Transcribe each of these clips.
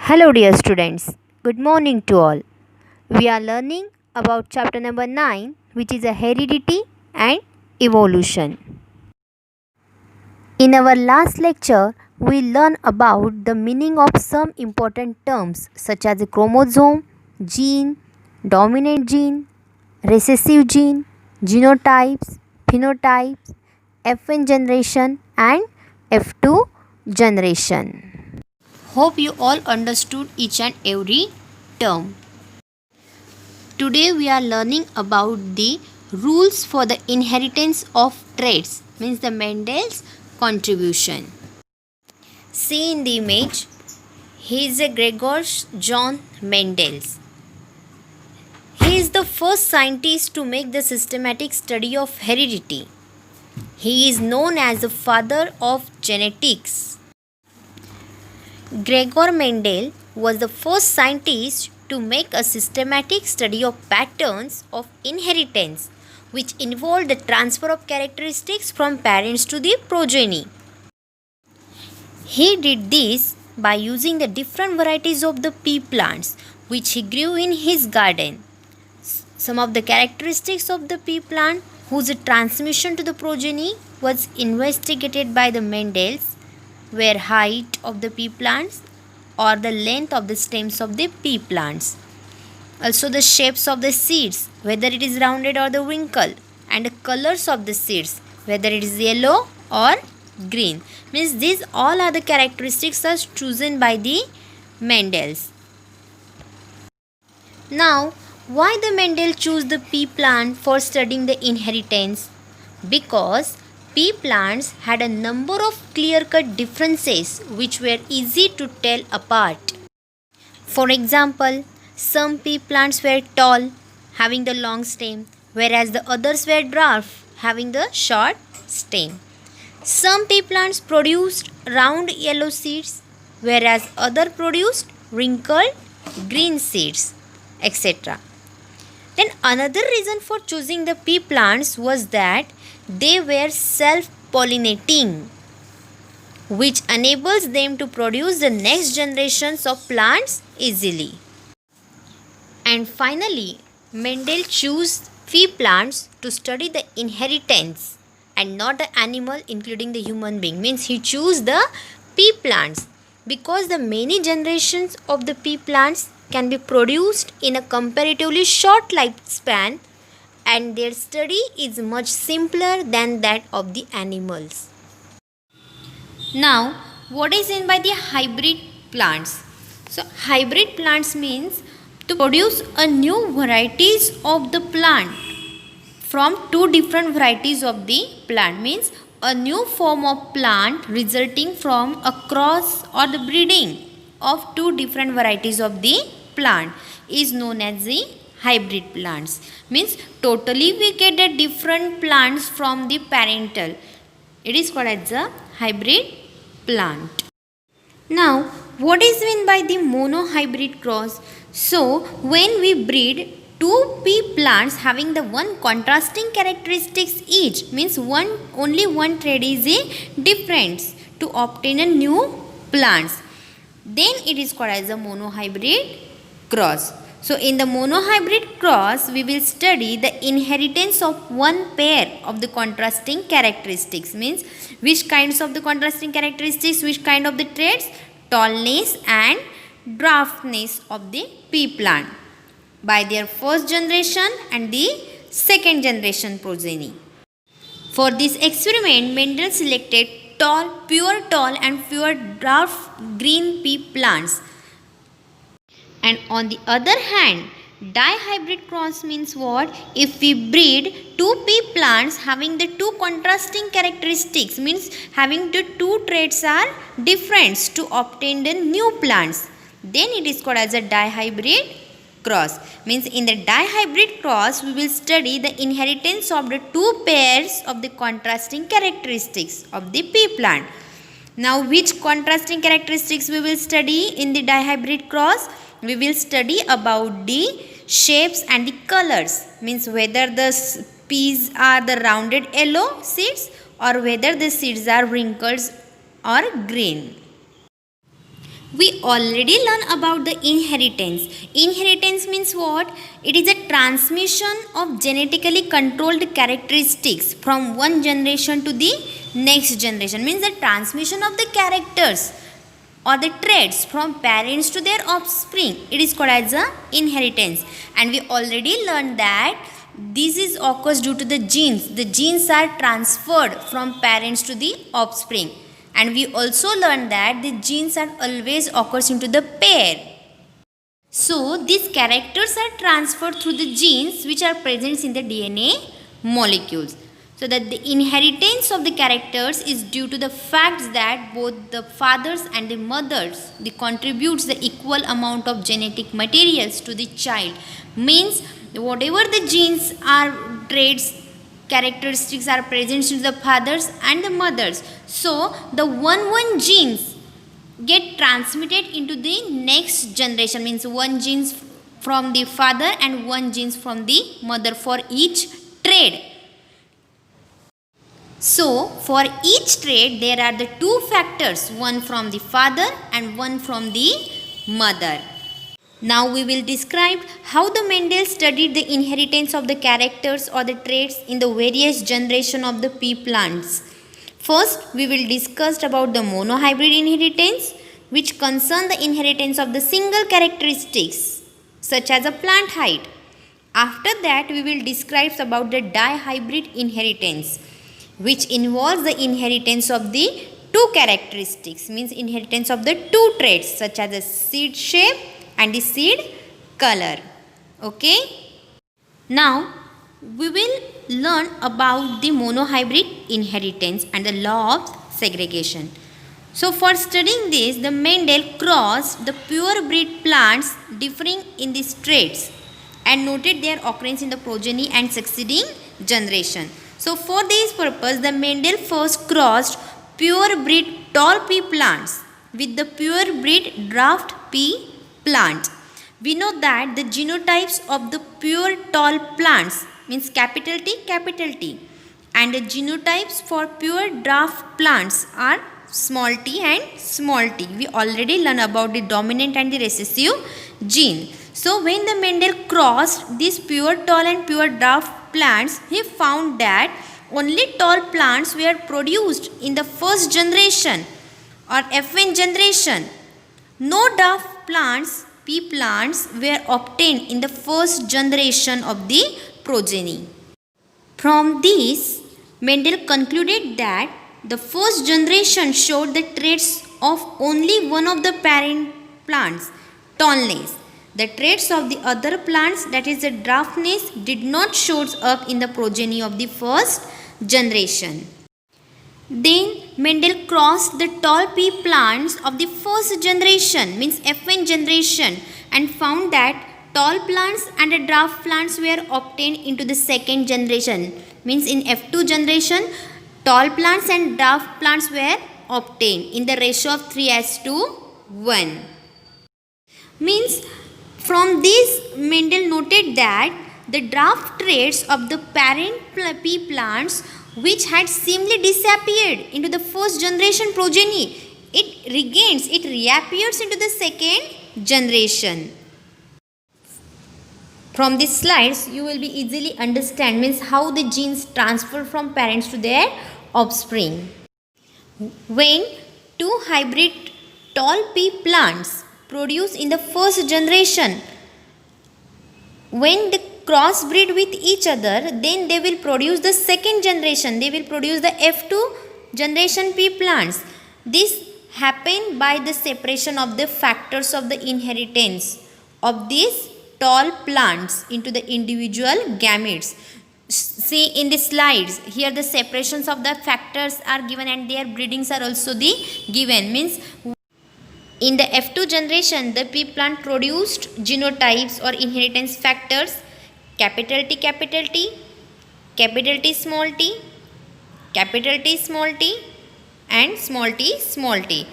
Hello, dear students. Good morning to all. We are learning about chapter number 9, which is a heredity and evolution. In our last lecture, we learned about the meaning of some important terms such as a chromosome, gene, dominant gene, recessive gene, genotypes, phenotypes, F1 generation, and F2 generation. Hope you all understood each and every term. Today we are learning about the rules for the inheritance of traits, means the Mendel's contribution. See in the image, he is a Gregor John Mendel. He is the first scientist to make the systematic study of heredity. He is known as the father of genetics. Gregor Mendel was the first scientist to make a systematic study of patterns of inheritance, which involved the transfer of characteristics from parents to the progeny. He did this by using the different varieties of the pea plants which he grew in his garden. Some of the characteristics of the pea plant whose transmission to the progeny was investigated by the Mendels were height of the pea plants or the length of the stems of the pea plants. Also the shapes of the seeds, whether it is rounded or the wrinkled, and the colors of the seeds, whether it is yellow or green. Means these all are the characteristics as chosen by the Mendels. Now, why the Mendel choose the pea plant for studying the inheritance? Because pea plants had a number of clear-cut differences which were easy to tell apart. For example, some pea plants were tall, having the long stem, whereas the others were dwarf, having the short stem. Some pea plants produced round yellow seeds, whereas others produced wrinkled green seeds, etc. Then another reason for choosing the pea plants was that they were self-pollinating, which enables them to produce the next generations of plants easily. And finally, Mendel chose pea plants to study the inheritance and not the animal including the human being. Means he chose the pea plants because the many generations of the pea plants can be produced in a comparatively short lifespan and their study is much simpler than that of the animals. Now, what is meant by the hybrid plants? So, hybrid plants means to produce a new varieties of the plant from two different varieties of the plant, means a new form of plant resulting from a cross or the breeding of two different varieties of the plant is known as the hybrid plants. Means totally we get the different plants from the parental. It is called as a hybrid plant. Now, what is meant by the monohybrid cross? So, when we breed two pea plants having the one contrasting characteristics each, means only one trait is a difference to obtain a new plants, then it is called as a monohybrid cross. So, in the monohybrid cross, we will study the inheritance of one pair of the contrasting characteristics. Means which kinds of the contrasting characteristics, which kind of the traits, tallness and dwarfness of the pea plant by their first generation and the second generation progeny. For this experiment, Mendel selected pure tall and pure dwarf green pea plants. And on the other hand, dihybrid cross means what? If we breed two pea plants having the two contrasting characteristics, means having the two traits are different to obtain the new plants, then it is called as a dihybrid cross. Means in the dihybrid cross, we will study the inheritance of the two pairs of the contrasting characteristics of the pea plant. Now, which contrasting characteristics we will study in the dihybrid cross? We will study about the shapes and the colors, means whether the peas are the rounded yellow seeds or whether the seeds are wrinkled or green. We already learned about the inheritance. Inheritance means what? It is a transmission of genetically controlled characteristics from one generation to the next generation. Means the transmission of the characters or the traits from parents to their offspring. It is called as a inheritance. And we already learned that this is occurs due to the genes. The genes are transferred from parents to the offspring. And we also learned that the genes are always occurs into the pair. So these characters are transferred through the genes which are present in the DNA molecules. So that the inheritance of the characters is due to the fact that both the fathers and the mothers they contributes the equal amount of genetic materials to the child. Means whatever the genes are traits characteristics are present in the fathers and the mothers. So the one genes get transmitted into the next generation. Means one genes from the father and one genes from the mother for each trait. So for each trait there are the two factors, one from the father and one from the mother. Now we will describe how the Mendel studied the inheritance of the characters or the traits in the various generation of the pea plants. First, we will discuss about the monohybrid inheritance, which concern the inheritance of the single characteristics such as a plant height. After that, we will describe about the dihybrid inheritance, which involves the inheritance of the two characteristics, means inheritance of the two traits such as the seed shape and the seed color. Okay. Now we will learn about the monohybrid inheritance and the law of segregation. So for studying this, the Mendel crossed the pure breed plants differing in these traits and noted their occurrence in the progeny and succeeding generation. So for this purpose, the Mendel first crossed pure breed tall pea plants with the pure breed dwarf pea plant. We know that the genotypes of the pure tall plants means capital T, and the genotypes for pure dwarf plants are small t and small t. We already learned about the dominant and the recessive gene. So when the Mendel crossed these pure tall and pure dwarf plants, he found that only tall plants were produced in the first generation or F1 generation. No dwarf plants, pea plants, were obtained in the first generation of the progeny. From this, Mendel concluded that the first generation showed the traits of only one of the parent plants, tallness. The traits of the other plants, that is the dwarfness, did not show up in the progeny of the first generation. Then Mendel crossed the tall pea plants of the first generation, means F1 generation, and found that tall plants and the dwarf plants were obtained into the second generation. Means in F2 generation, tall plants and dwarf plants were obtained in the ratio of 3:1. Means from this, Mendel noted that the dwarf traits of the parent pea plants which had seemingly disappeared into the first generation progeny, it reappears into the second generation. From these slides, you will be easily understand means how the genes transfer from parents to their offspring. When two hybrid tall pea plants produce in the first generation, when they crossbreed with each other, then they will produce the second generation. They will produce the F2 generation pea plants. This happened by the separation of the factors of the inheritance of these tall plants into the individual gametes. See in the slides, here the separations of the factors are given and their breedings are also given. Means in the F2 generation, the pea plant produced genotypes or inheritance factors capital T, capital T, capital T, small t, capital T, small t, and small t, small t.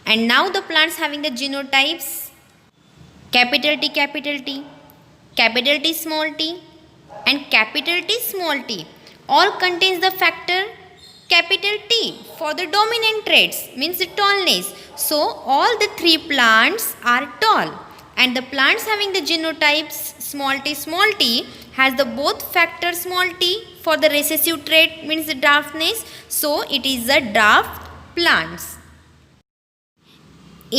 And now the plants having the genotypes capital T, capital T, capital T, small t, and capital T, small t all contains the factor capital T for the dominant traits, means the tallness. So all the three plants are tall, and the plants having the genotypes small t has the both factor small t for the recessive trait means the dwarfness. So it is a dwarf plants.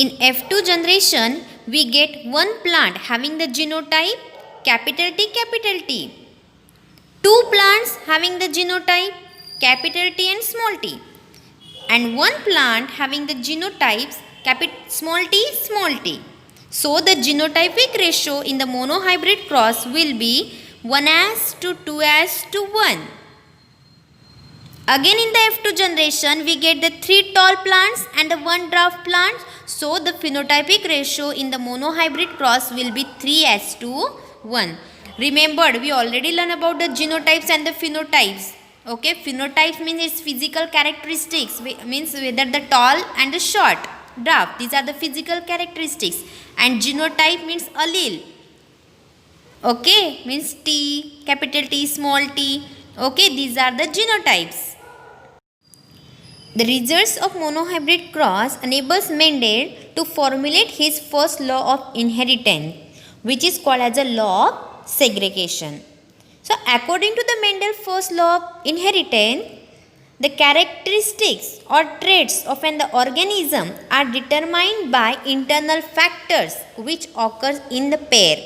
In F2 generation, we get one plant having the genotype capital T, two plants having the genotype capital T and small t, and one plant having the genotypes small t. So the genotypic ratio in the monohybrid cross will be 1:2:1. Again in the F2 generation, we get the three tall plants and the one dwarf plant. So the phenotypic ratio in the monohybrid cross will be 3:1. Remembered, we already learned about the genotypes and the phenotypes. Okay, phenotypes means its physical characteristics, means whether the tall and the short, dwarf, these are the physical characteristics, and genotype means allele. Okay, means T, capital T, small t. Okay, these are the genotypes. The results of monohybrid cross enables Mendel to formulate his first law of inheritance, which is called as a law of segregation. So according to the Mendel's first law of inheritance, the characteristics or traits of an organism are determined by internal factors which occurs in the pair.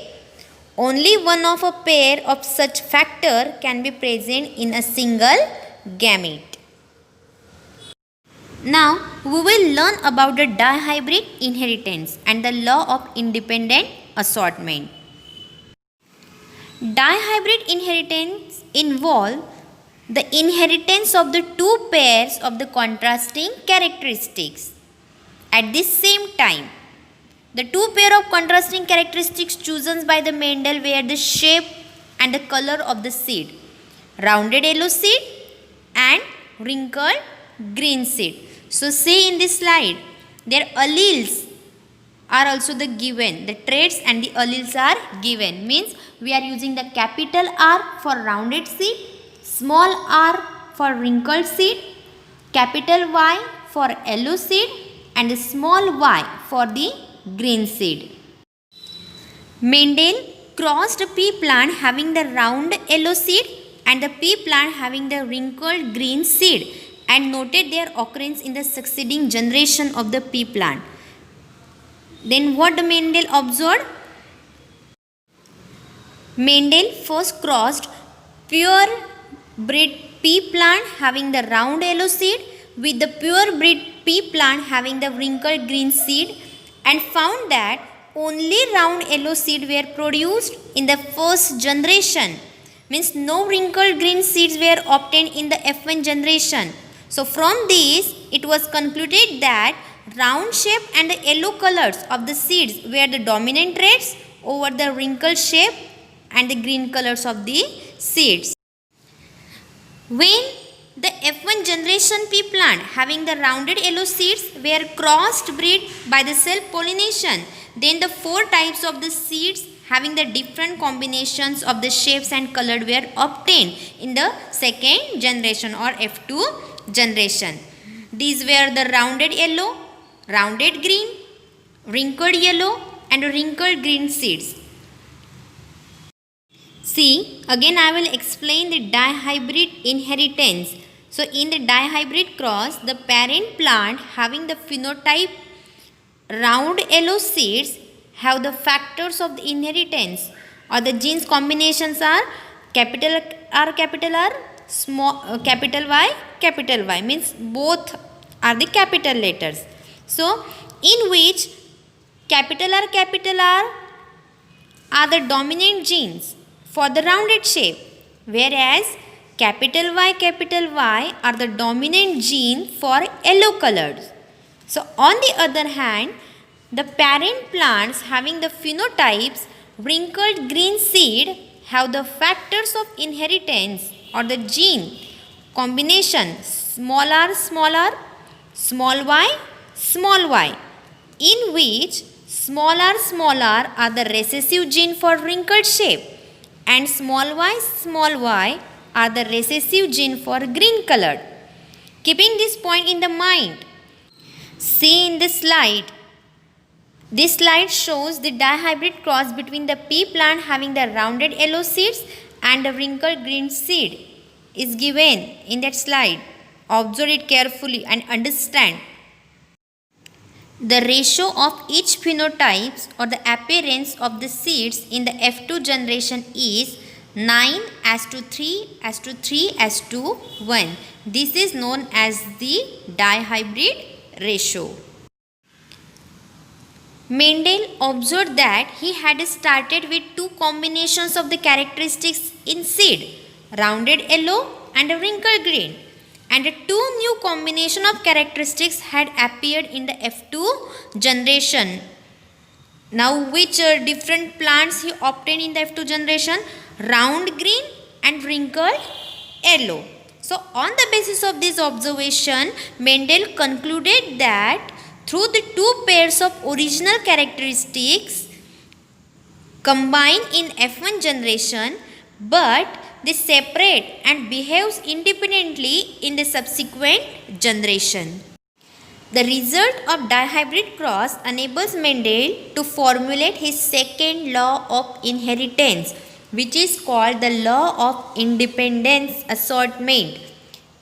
Only one of a pair of such factor can be present in a single gamete. Now we will learn about the dihybrid inheritance and the law of independent assortment. Dihybrid inheritance involve the inheritance of the two pairs of the contrasting characteristics at the same time. The two pair of contrasting characteristics chosen by the Mendel were the shape and the color of the seed, rounded yellow seed and wrinkled green seed. So see in this slide, their alleles are also the given, the traits and the alleles are given, means we are using the capital R for rounded seed, small r for wrinkled seed, capital Y for yellow seed and the small y for the green seed. Mendel crossed a pea plant having the round yellow seed and the pea plant having the wrinkled green seed and noted their occurrence in the succeeding generation of the pea plant. Then what Mendel observed? Mendel first crossed pure bred pea plant having the round yellow seed with the pure bred pea plant having the wrinkled green seed and found that only round yellow seed were produced in the first generation, means no wrinkled green seeds were obtained in the F1 generation. So from this it was concluded that round shape and the yellow colors of the seeds were the dominant traits over the wrinkled shape and the green colors of the seeds. When the F1 generation pea plant having the rounded yellow seeds were crossed bred by the self pollination, then the four types of the seeds having the different combinations of the shapes and color were obtained in the second generation or F2 generation. These were the rounded yellow, rounded green, wrinkled yellow and wrinkled green seeds. See, again I will explain the dihybrid inheritance. So in the dihybrid cross, the parent plant having the phenotype round yellow seeds have the factors of the inheritance or the genes combinations are capital R, small capital Y, means both are the capital letters. So in which capital R are the dominant genes for the rounded shape, whereas capital Y are the dominant gene for yellow colors. So on the other hand, the parent plants having the phenotypes wrinkled green seed have the factors of inheritance or the gene combination small r, small y, in which small r are the recessive gene for wrinkled shape and small y are the recessive gene for green colored. Keeping this point in the mind, See in the slide. This slide shows the dihybrid cross between the pea plant having the rounded yellow seeds and the wrinkled green seed is given in that slide. Observe it carefully and understand. The ratio of each phenotypes or the appearance of the seeds in the F2 generation is 9:3:3:1. This is known as the dihybrid ratio. Mendel observed that he had started with two combinations of the characteristics in seed, rounded yellow and a wrinkled green, and two new combination of characteristics had appeared in the F2 generation. Now which different plants he obtained in the F2 generation? Round green and wrinkled yellow. So on the basis of this observation, Mendel concluded that through the two pairs of original characteristics combined in F1 generation, but they separate and behaves independently in the subsequent generation. The result of dihybrid cross enables Mendel to formulate his second law of inheritance, which is called the law of independence assortment.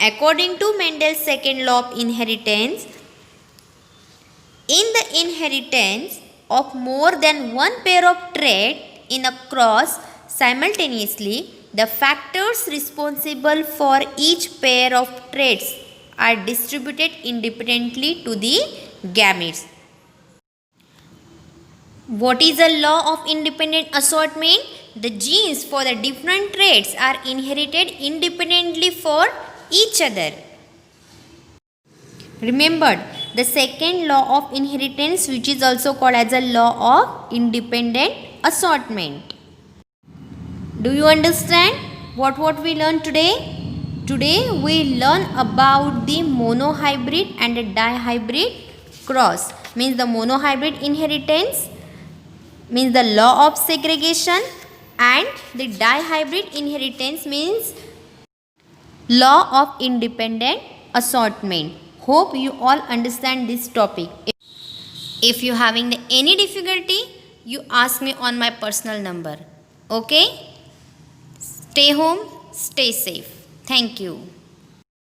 According to Mendel's second law of inheritance, in the inheritance of more than one pair of traits in a cross simultaneously, the factors responsible for each pair of traits are distributed independently to the gametes. What is a law of independent assortment? The genes for the different traits are inherited independently for each other. Remember, the second law of inheritance, which is also called as a law of independent assortment. Do you understand what we learned today? Today we learn about the monohybrid and the dihybrid cross. Means the monohybrid inheritance means the law of segregation, and the dihybrid inheritance means law of independent assortment. Hope you all understand this topic. If you having any difficulty, you ask me on my personal number. Okay? Stay home, stay safe. Thank you.